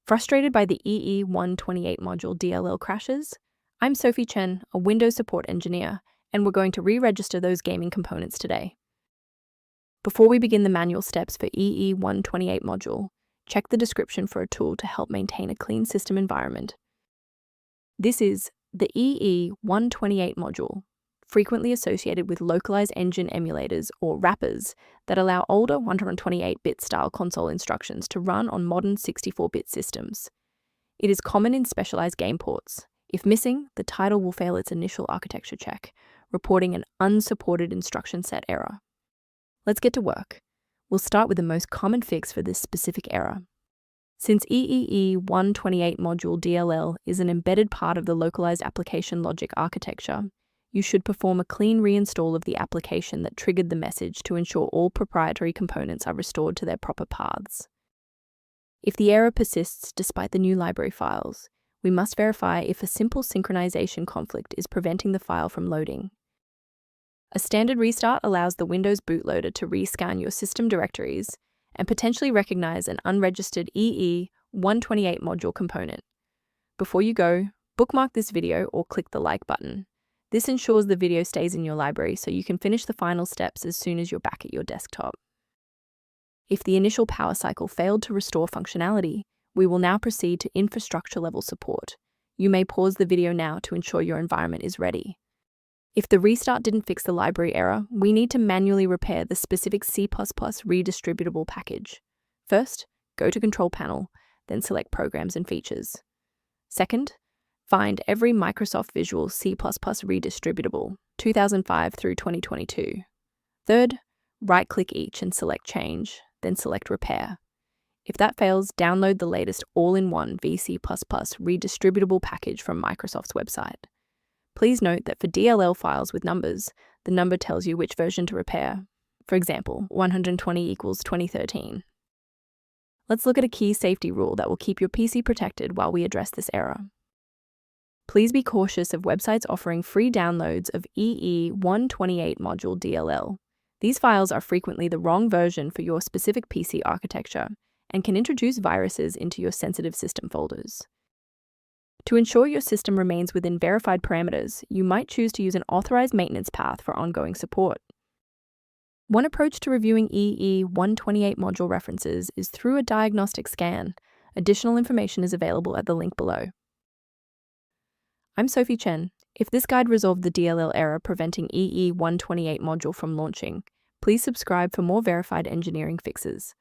Frustrated by the Ee128 module DLL crashes? I'm Sophie Chen, a Windows support engineer, and we're going to re-register those gaming components today. Before we begin the manual steps for Ee128 module, check the description for a tool to help maintain a clean system environment. This is the Ee128 module, frequently associated with localized engine emulators or wrappers that allow older 128-bit style console instructions to run on modern 64-bit systems. It is common in specialized game ports. If missing, the title will fail its initial architecture check, reporting an unsupported instruction set error. Let's get to work. We'll start with the most common fix for this specific error. Since Ee128 module DLL is an embedded part of the localized application logic architecture, you should perform a clean reinstall of the application that triggered the message to ensure all proprietary components are restored to their proper paths. If the error persists despite the new library files, we must verify if a simple synchronization conflict is preventing the file from loading. A standard restart allows the Windows bootloader to rescan your system directories and potentially recognize an unregistered Ee128 module component. Before you go, bookmark this video or click the like button. This ensures the video stays in your library so you can finish the final steps as soon as you're back at your desktop. If the initial power cycle failed to restore functionality, we will now proceed to infrastructure-level support. You may pause the video now to ensure your environment is ready. If the restart didn't fix the library error, we need to manually repair the specific C++ redistributable package. First, go to Control Panel, then select Programs and Features. Second, find every Microsoft Visual C++ redistributable, 2005 through 2022. Third, right-click each and select Change, then select Repair. If that fails, download the latest all-in-one VC++ redistributable package from Microsoft's website. Please note that for DLL files with numbers, the number tells you which version to repair. For example, 120 equals 2013. Let's look at a key safety rule that will keep your PC protected while we address this error. Please be cautious of websites offering free downloads of Ee128 module DLL. These files are frequently the wrong version for your specific PC architecture and can introduce viruses into your sensitive system folders. To ensure your system remains within verified parameters, you might choose to use an authorized maintenance path for ongoing support. One approach to reviewing Ee128 module references is through a diagnostic scan. Additional information is available at the link below. I'm Sophie Chen. If this guide resolved the DLL error preventing Ee128 module from launching, please subscribe for more verified engineering fixes.